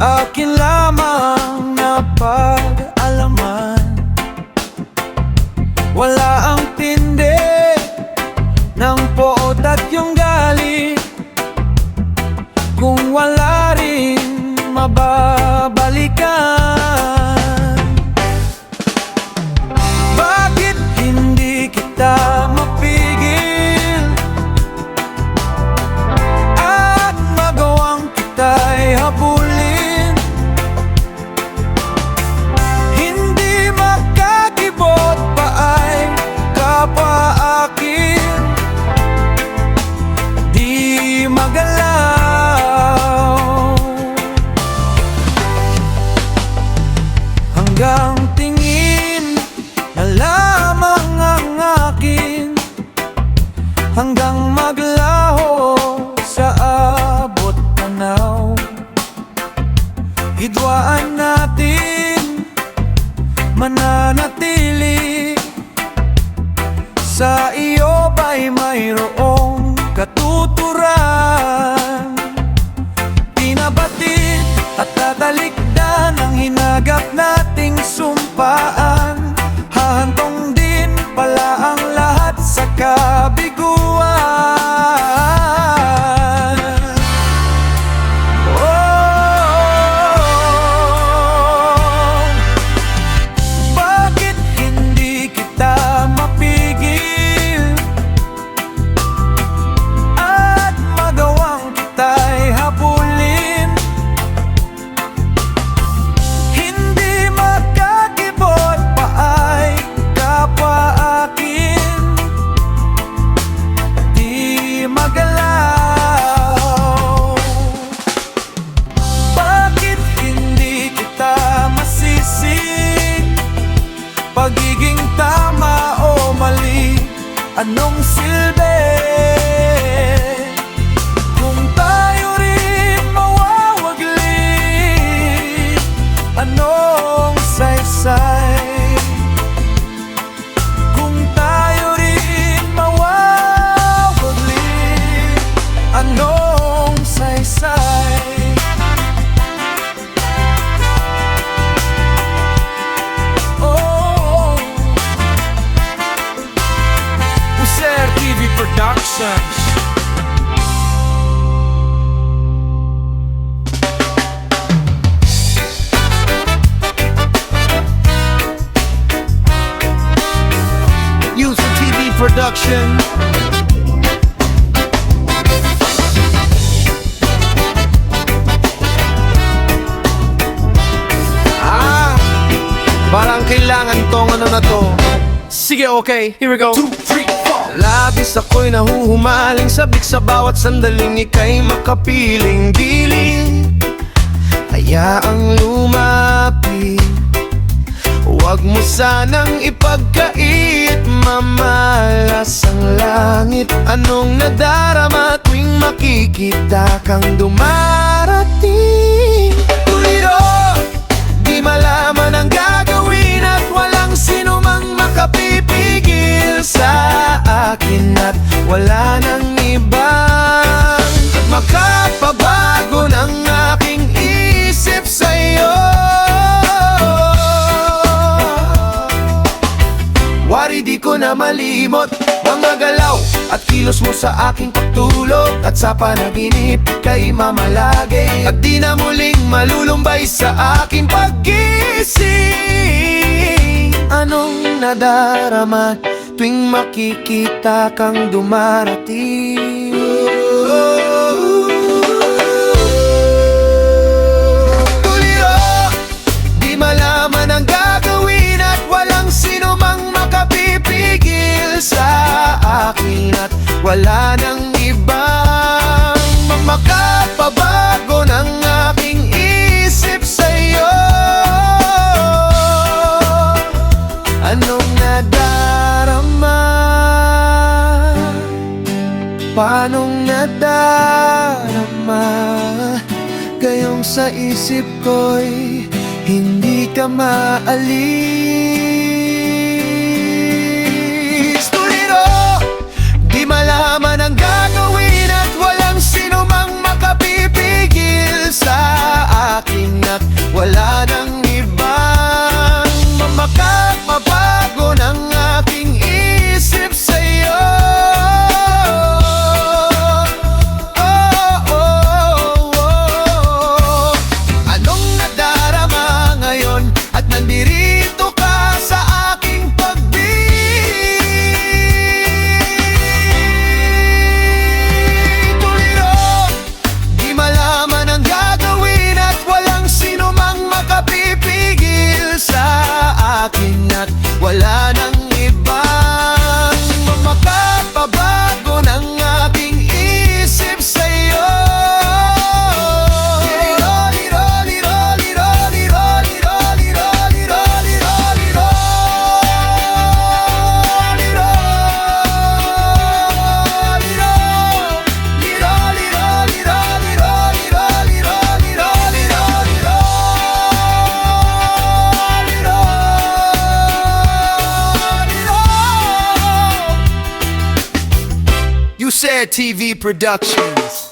akin lamang na pag-alaman. Wala ang tindi ng poot at yung galit, kung wala rin mababalikan. Bakit hindi kita mapigil at magawang kita'y habulin? Hindi makakibot pa ay kapwa akin, di magalaw. Hanggang tingin na lamang ang akin, hanggang maglaho sa abot tanaw. Hidwaan natin mananatili, sa iyo ba'y mayroong katuturan? Pinabatid at tatalikdan ang hinagap nating sumpaan. Hahantong din pala ang lahat sa kabiguan. Oh, bakit hindi kita mapigil at magawang kita'y habulin? Hindi makakibot pa ay kapwa akin, di magalaw. Bakit hindi kita masisi? Pagiging tama o mali, anong silbi kung tayo rin mawawagli? Anong saysay kung tayo rin mawawagli? Anong saysay? Oh, User TV Productions. User TV Production. Parang kailangan tong ano na to. Sige, okay, here we go. 2, 3, 4. Labis ako'y nahuhumaling, sabik sa bawat sandaling ika'y makapiling-giling. Hayaang lumapit, huwag mo sanang ipagkait, mamalas ang langit. Anong nadarama tuwing makikita kang dumarating? Tuwiro, di malaman ang gagawin at walang sino mang makapipigil sa akin, at wala nang ibang makapabago ng aking isip sa'yo. Wari di ko na malimot mga galaw at kilos mo sa aking pagtulog, at sa panaginip kay mamalagi, at di na muling malulumbay sa aking paggising. Anong nadarama tuwing makikita kang dumarating? Tuliro, di malaman ang gagawin at walang sino mang makapipigil sa akin, at wala nang ibang makapabago ng aking isip sa'yo. Anong nadarama? Paanong nadarama? Gayong sa isip ko'y hindi ka maalis. Tuliro, di malaman ang gagawin at walang sino mang makapipigil sa akin, at wala nang ibang makakapabago ng aking isip sa'yo. Anong nadarama ngayon at nandirito ka sa aking pag-ibig? Tuliro, di malaman ang gagawin at walang sino mang makapipigil sa akin at wala nang ibang makapabago ng aking isip sa'yo. You said TV Productions.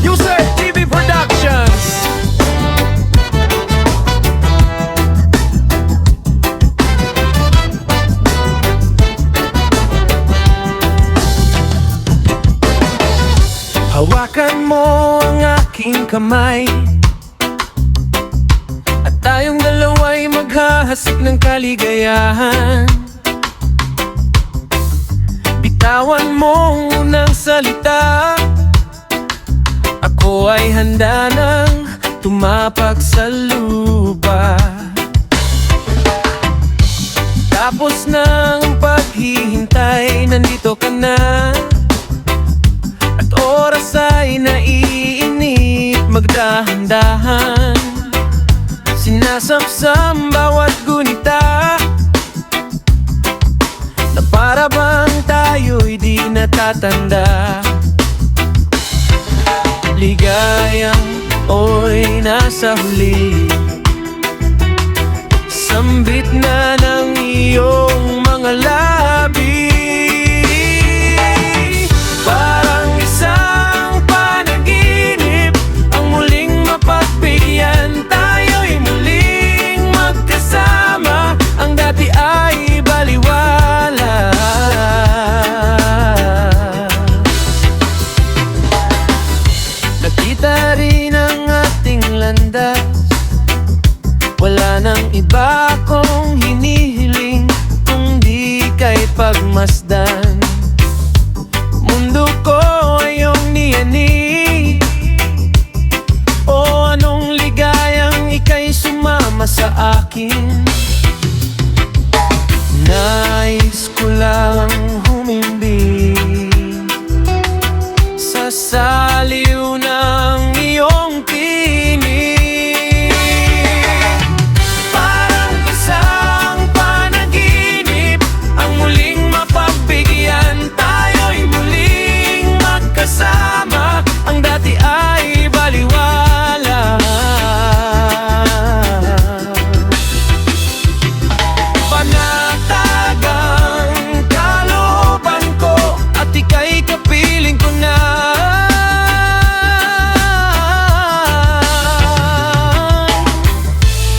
You said TV Productions. Hawakan mo ang aking kamay at tayong dalawa'y maghahasik ng kaligayahan. Bitawan mo ang unang salita, ako ay handa nang tumapak sa lupa. Tapos ng paghihintay, nandito ka na at oras ay naiinip, magdahan-dahan. Sinasapsam bawat gunita na para bang tayo'y di natatanda. Ligayang oy nasa huli, sambit na ng iyong mga labi. Parang isang panaginip ang muling mapagbigyan, tayo'y muling magkasama, ang dati ay baliwala. Nakita rin ang ating landas, wala nang iba kong hinihiling kundi kay pagmasdan. Mundo ko ay iyong niyani, o anong ligayang ika'y sumama sa akin. Nais ko lang humimbing sa saliw ng iyong tinig. Parang isang panaginip ang muling mapagbigyan, tayo'y muling magkasama, ang dati ay baliwala. Panatag ang kalooban ko at ika'y kapiling ko na.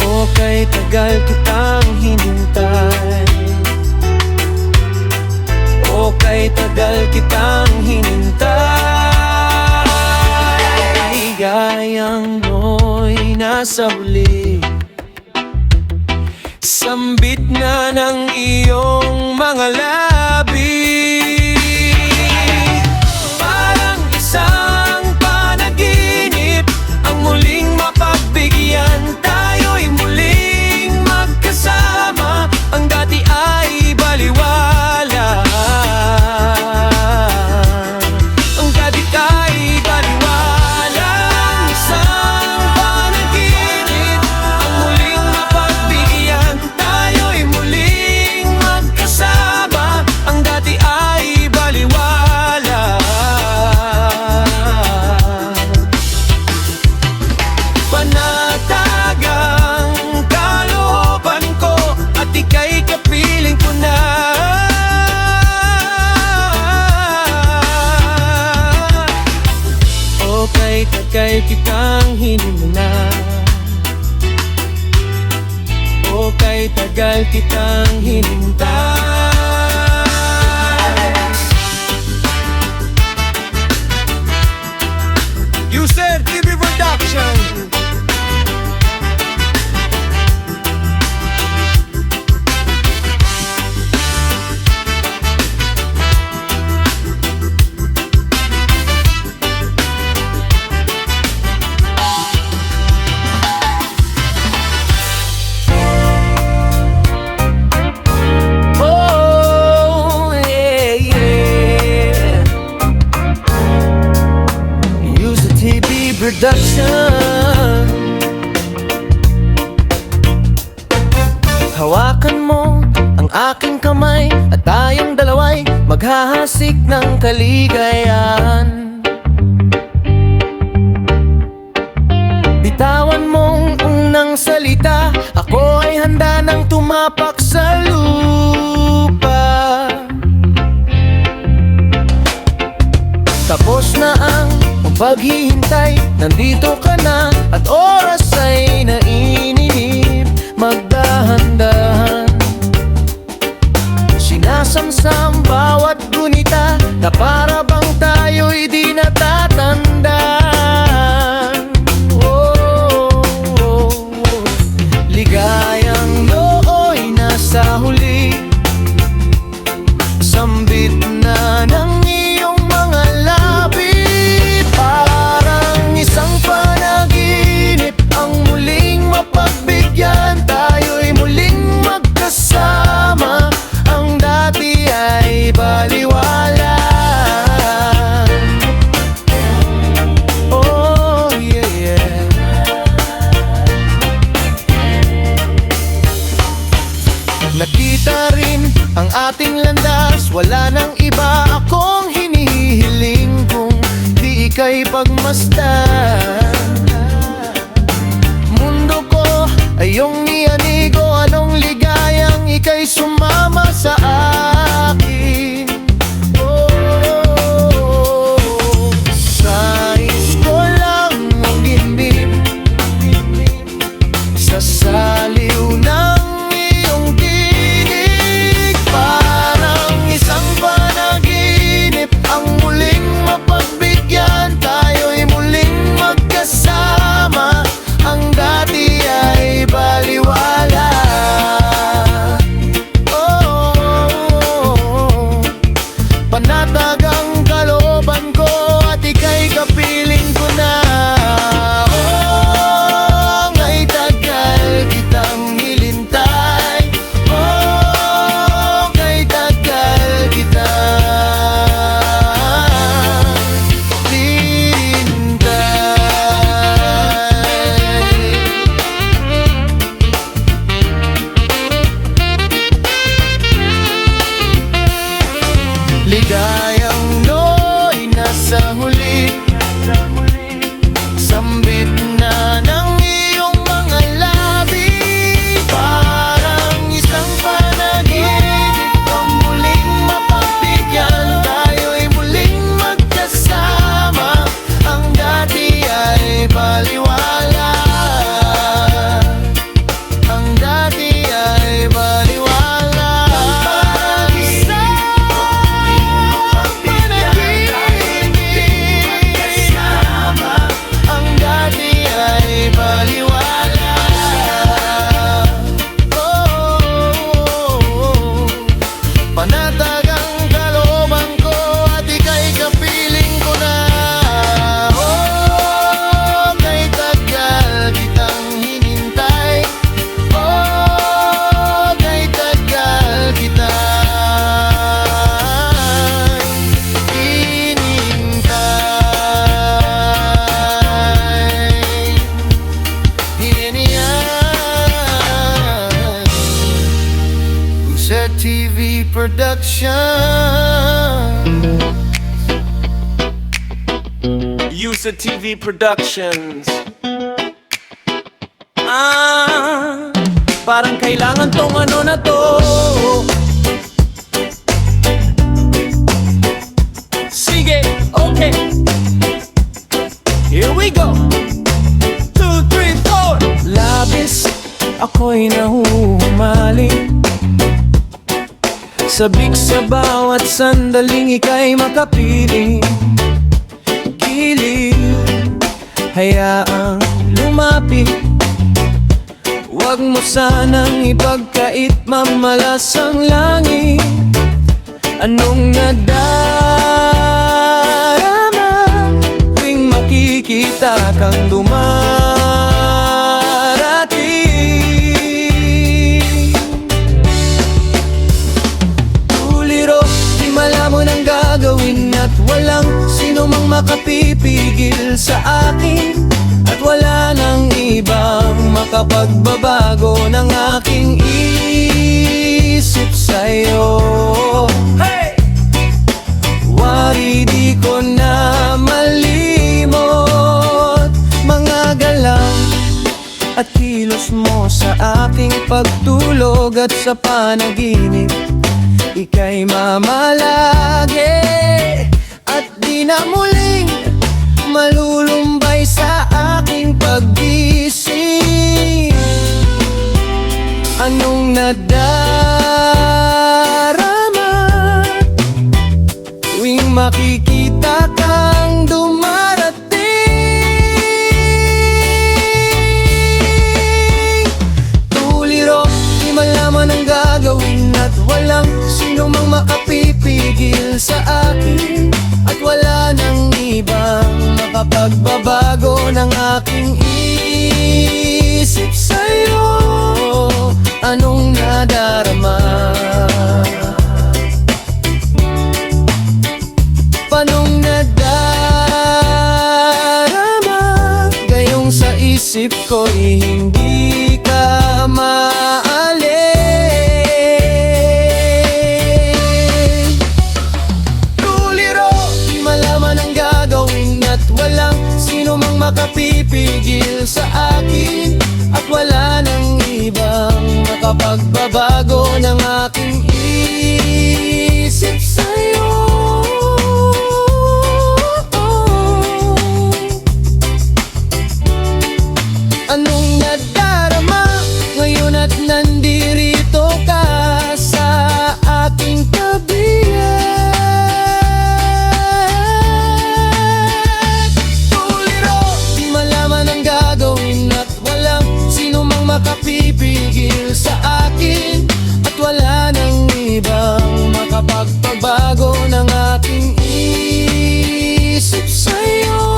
O kay tagal kitang hinintay, o kay tagal kitang hinintay. Gayang mo'y nasa huli, sambit na ng iyong mga labi. Parang isang panaginip ang muling mapagbigyan, tayo'y muling magkasama, ang dati ay baliwala. Ang dati ay baliwala. Isang panaginip ang muling mapagbigyan, tayo'y muling magkasama, kay tagal kitang hinintay. User TV Production. Oh, yeah, yeah. User TV Production. Hawakan mo ang aking kamay at tayong dalaway maghahasik ng kaligayahan. Bitawan mong unang salita, ako ay handa nang tumapak sa lupa. Tapos na ang paghihintay, nandito ka na at oras ay naiinip. Magdahan-dahan, sinasamsam bawat gunita na para bang tayo'y di natatandaan. Oh, oh, oh. Ligayang nooy nasa huli, sambit na ng iyong mga labi. Parang isang panaginip ang muling mapagbigyan. Tayo'y muling magkasama, ang dati ay baliwala. Oh yeah, yeah. Nakita rin ang ating landas, wala nang iba akong hinihiling kung di ika'y pagmasdan. Mundo ko ay iyong nianigo, anong ligayang ika'y sumama sa akin. Oh, sais ko lang ang gimbib sa saliw ng iyong tinig. Parang isang panaginip ang muling mapagbigyan. Tayo'y muling magkasama, ang dati ay baliwala. Oh, panatag ang kalooban ko at ika'y kapiling ko na. Oh, nga'y tagal kitang nilintay. Oh, nga'y tagal kitang ligayang nooy nasa huli, sambit na ng iyong mga labi. Parang isang panaginip ang muling mapagbigyan. Tayo'y muling magkasama, ang dati ay baliwala. Ang dati ay baliwala. Panatag ang kalooban ko at ika'y kapiling ko na. Oh, kay tagal kitang hinintay. Oh, kay tagal kitang hinintay. Hininiyan. User TV Production. User TV Productions. Parang kailangan tong ano na to. Sige, okay. Here we go. 2, 3, 4. Labis ako'y nahuhumaling. Sabik sa bawat sandaling ika'y makapiling. Gilid, hayaang lumapit. Huwag mo sanang ipagkait, mamalas ang langit. Anong nadarama tuwing makikita kang dumarating? Tuliro, di malamon ang gagawin at walang sino mang makapipigil sa akin. At wala nang ibang makapagbabago ng aking isip sa'yo. Hey! Wari di ko na malimot mga galaw at kilos mo sa aking pagtulog at sa panaginip. Ika'y mamalagi at di na muling malulumbay sa aking pag-isip. Anong nadarama tuwing makikita kang dumarating? Tuliro, di malaman ang gagawin at walang sino mang makapipigil sa akin. At wala nang ibang makapagbabago ng aking isip sa'yo. Anong nadarama? Panong nadarama? Gayong sa isip ko'y hindi ka maalis. Tuliro, di malaman ang gagawin at walang sino mang makapipigil sa akin. At wala nang ibang makapagbabago ng aking isip sa'yo. Anong nadarama ngayon at nandirito ka sa aking tabihan? Tuliro, di malaman ang gagawin at walang sino mang makapipigil sa akin. At wala nang ibang makapagpabago ng aking isip sa'yo.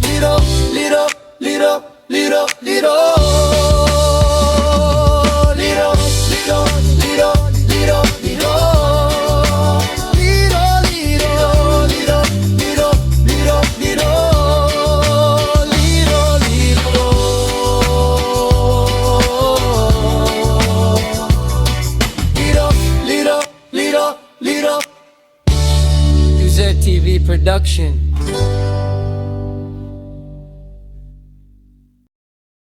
Liro, liro, liro, liro, liro. Liro, liro, liro, liro, liro. Liro, liro, liro, liro, liro, liro. Liro, liro. Liro, liro, liro, liro. UZ TV Production.